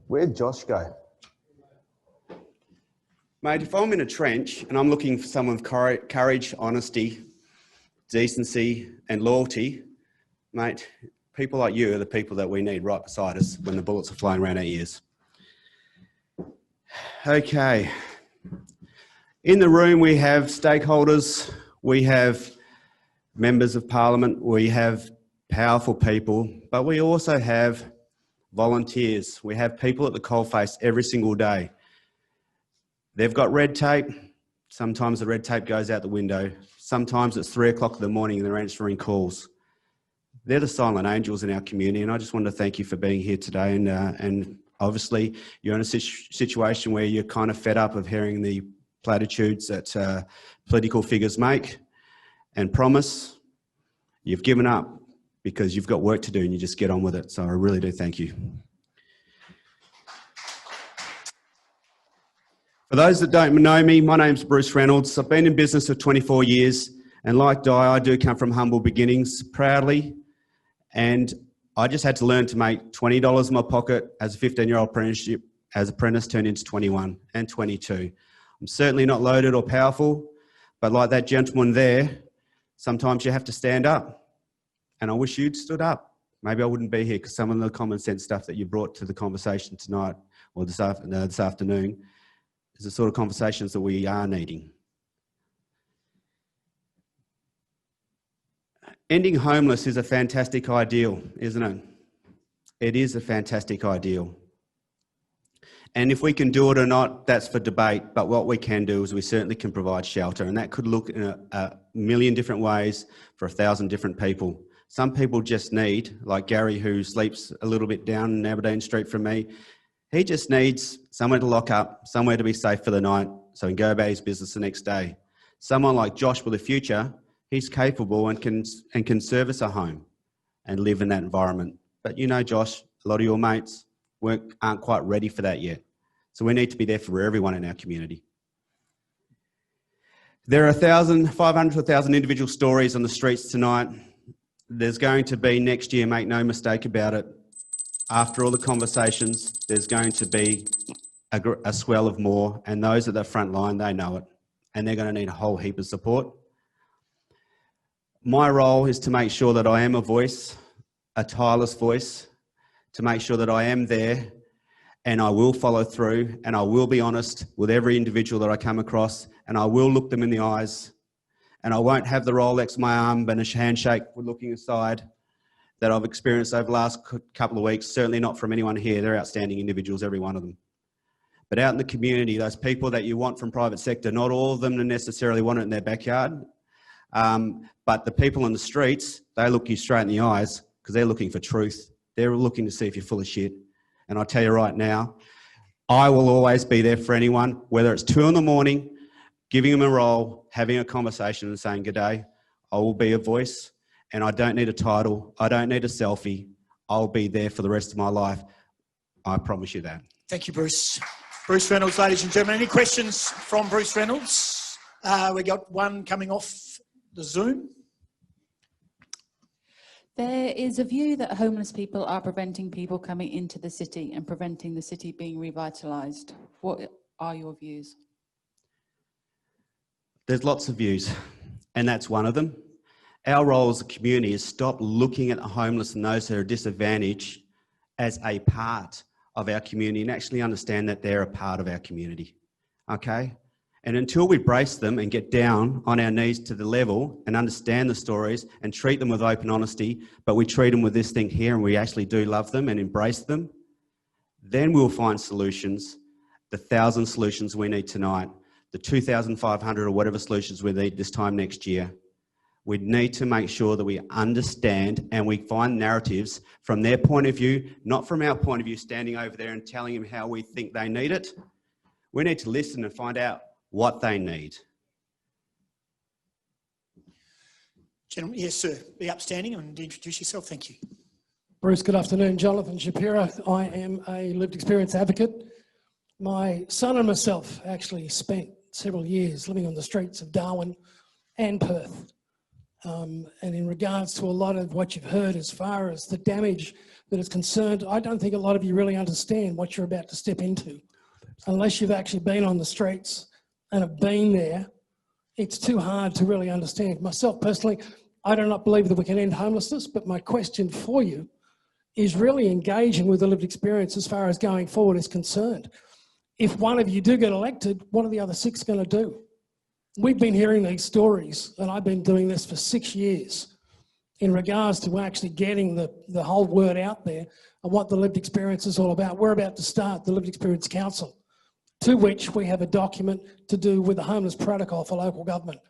Where'd Josh go? Mate, if I'm in a trench and I'm looking for someone with courage, honesty, decency and loyalty, mate, people like you are the people that we need right beside us when the bullets are flying around our ears. Okay. In the room we have stakeholders, we have members of parliament, we have powerful people, but we also have volunteers. We have people at the coalface every single day. They've got red tape. Sometimes the red tape goes out the window. Sometimes it's 3 o'clock in the morning and they're answering calls. They're the silent angels in our community, and I just want to thank you for being here today. And obviously you're in a situation where you're kind of fed up of hearing the platitudes that political figures make and promise. You've given up because you've got work to do and you just get on with it. So I really do thank you. For those that don't know me, my name's Bruce Reynolds. I've been in business for 24 years, and like Di, I do come from humble beginnings, proudly, and I just had to learn to make $20 in my pocket as a 15-year-old apprenticeship, as apprentice turned into 21 and 22. I'm certainly not loaded or powerful, but like that gentleman there, sometimes you have to stand up, and I wish you'd stood up. Maybe I wouldn't be here, because some of the common sense stuff that you brought to the conversation tonight, or this afternoon, is the sort of conversations that we are needing. Ending homeless is a fantastic ideal, isn't it? It is a fantastic ideal. And if we can do it or not, that's for debate. But what we can do is we certainly can provide shelter. And that could look in a million different ways for 1,000 different people. Some people just need, like Gary, who sleeps a little bit down in Aberdeen Street from me, he just needs somewhere to lock up, somewhere to be safe for the night so he can go about his business the next day. Someone like Josh with a future, he's capable and can service a home and live in that environment. But you know, Josh, a lot of your mates aren't quite ready for that yet. So we need to be there for everyone in our community. There are 500 to 1,000 individual stories on the streets tonight. There's going to be next year, make no mistake about it. After all the conversations, there's going to be a swell of more, and those at the front line, they know it, and they're going to need a whole heap of support. My role is to make sure that I am a voice, a tireless voice, to make sure that I am there, and I will follow through, and I will be honest with every individual that I come across, and I will look them in the eyes, and I won't have the Rolex in my arm and a handshake with looking aside that I've experienced over the last couple of weeks, certainly not from anyone here. They're outstanding individuals, every one of them. But out in the community, those people that you want from private sector, not all of them necessarily want it in their backyard. But the people on the streets, they look you straight in the eyes because they're looking for truth. They're looking to see if you're full of shit. And I'll tell you right now, I will always be there for anyone, whether it's 2 in the morning, giving them a roll, having a conversation and saying, "G'day, I will be a voice. And I don't need a title. I don't need a selfie. I'll be there for the rest of my life. I promise you that." Thank you, Bruce. Bruce Reynolds, ladies and gentlemen. Any questions from Bruce Reynolds? We got one coming off the Zoom. There is a view that homeless people are preventing people coming into the city and preventing the city being revitalised. What are your views? There's lots of views, and that's one of them. Our role as a community is stop looking at the homeless and those who are disadvantaged as a part of our community and actually understand that they're a part of our community, okay? And until we brace them and get down on our knees to the level and understand the stories and treat them with open honesty, but we treat them with this thing here and we actually do love them and embrace them, then we'll find solutions, the 1,000 solutions we need tonight, the 2,500 or whatever solutions we need this time next year. We need to make sure that we understand and we find narratives from their point of view, not from our point of view, standing over there and telling them how we think they need it. We need to listen and find out what they need. Gentlemen, yes, sir. Be upstanding and introduce yourself. Thank you. Bruce, good afternoon. Jonathan Shapiro. I am a lived experience advocate. My son and myself actually spent several years living on the streets of Darwin and Perth. And in regards to a lot of what you've heard as far as the damage that is concerned. I don't think a lot of you really understand what you're about to step into. Unless you've actually been on the streets and have been there, it's too hard to really understand. Myself personally, I do not believe that we can end homelessness, but my question for you is really engaging with the lived experience as far as going forward is concerned. If one of you do get elected, what are the other 6 going to do? We've been hearing these stories, and I've been doing this for 6 years in regards to actually getting the whole word out there and what the lived experience is all about. We're about to start the Lived Experience Council, to which we have a document to do with the homeless protocol for local government.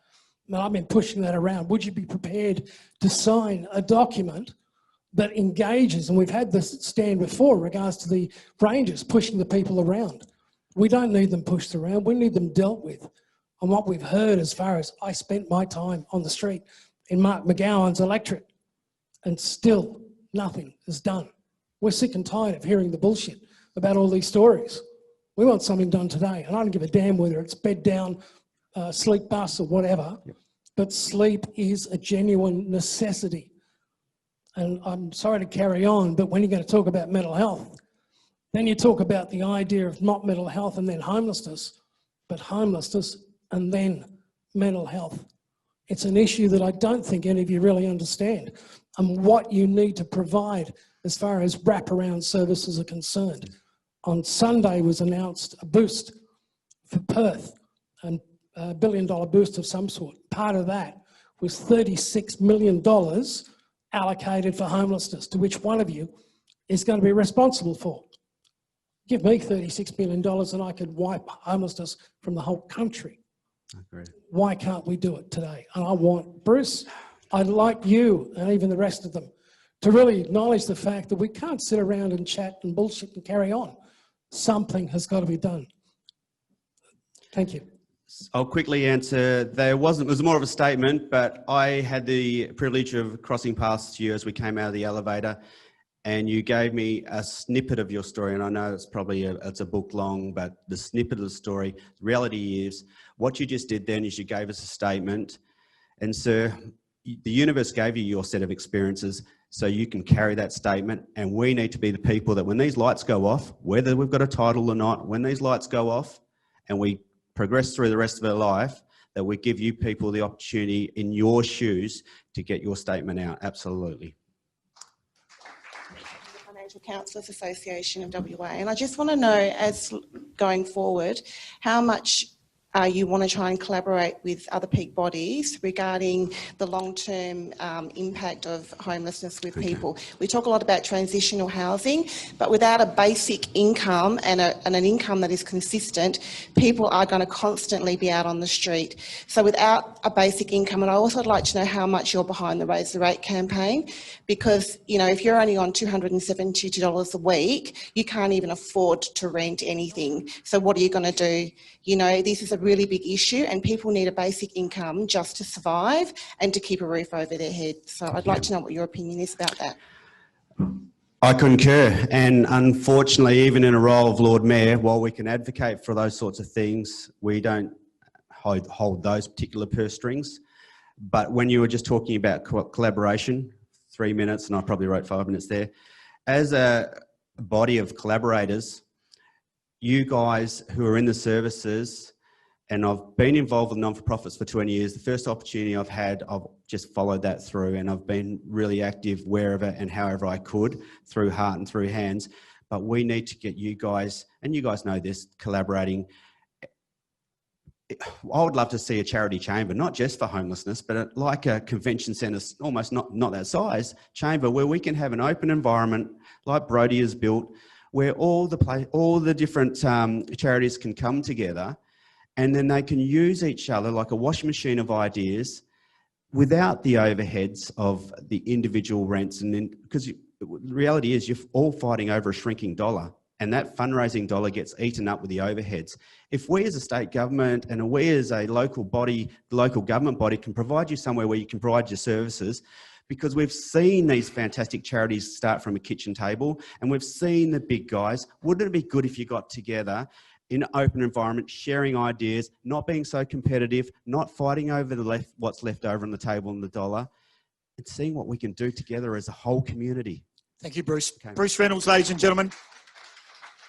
And I've been pushing that around. Would you be prepared to sign a document that engages, and we've had this stand before in regards to the rangers pushing the people around. We don't need them pushed around, we need them dealt with. And what we've heard as far as I spent my time on the street in Mark McGowan's electorate, and still nothing is done. We're sick and tired of hearing the bullshit about all these stories. We want something done today, and I don't give a damn whether it's bed down, sleep bus or whatever, but sleep is a genuine necessity. And I'm sorry to carry on, but when you're going to talk about mental health, then you talk about the idea of not mental health and then homelessness, but homelessness and then mental health. It's an issue that I don't think any of you really understand, and what you need to provide as far as wraparound services are concerned. On Sunday was announced a boost for Perth, and a $1 billion boost of some sort. Part of that was $36 million allocated for homelessness, to which one of you is going to be responsible for. Give me $36 million and I could wipe homelessness from the whole country. I agree. Why can't we do it today? And I want, Bruce, I'd like you and even the rest of them to really acknowledge the fact that we can't sit around and chat and bullshit and carry on. Something has got to be done. Thank you. I'll quickly answer. It was more of a statement, but I had the privilege of crossing paths to you as we came out of the elevator, and you gave me a snippet of your story. And I know it's probably it's a book long, but the snippet of the story, the reality is what you just did then is you gave us a statement. And sir, the universe gave you your set of experiences so you can carry that statement. And we need to be the people that when these lights go off, whether we've got a title or not, when these lights go off and we progress through the rest of our life, that we give you people the opportunity in your shoes to get your statement out. Absolutely. The Financial Counsellors Association of WA, and I just want to know, as going forward, how much you want to try and collaborate with other peak bodies regarding the long-term impact of homelessness with people. We talk a lot about transitional housing, but without a basic income and an income that is consistent, people are going to constantly be out on the street. So without a basic income, and I also would like to know how much you're behind the Raise the Rate campaign, because, you know, if you're only on $272 a week, you can't even afford to rent anything. So what are you going to do? You know, this is a really big issue, and people need a basic income just to survive and to keep a roof over their head. So I'd like to know what your opinion is about that. I concur, and unfortunately, even in a role of Lord Mayor, while we can advocate for those sorts of things, we don't hold those particular purse strings. But when you were just talking about collaboration, 3 minutes, and I probably wrote 5 minutes there, as a body of collaborators, you guys who are in the services, and I've been involved with non-for-profits for 20 years. The first opportunity I've had, I've just followed that through, and I've been really active wherever and however I could, through heart and through hands. But we need to get you guys, and you guys know this, collaborating. I would love to see a charity chamber, not just for homelessness, but like a convention centre, almost not that size, chamber where we can have an open environment like Brodie has built, where all the different charities can come together, and then they can use each other like a washing machine of ideas without the overheads of the individual rents. And then, because the reality is you're all fighting over a shrinking dollar, and that fundraising dollar gets eaten up with the overheads. If we as a state government and we as a local body, the local government body, can provide you somewhere where you can provide your services, because we've seen these fantastic charities start from a kitchen table, and we've seen the big guys. Wouldn't it be good if you got together in an open environment, sharing ideas, not being so competitive, not fighting over what's left over on the table and the dollar, and seeing what we can do together as a whole community? Thank you, Bruce. Okay. Bruce Reynolds, ladies and gentlemen.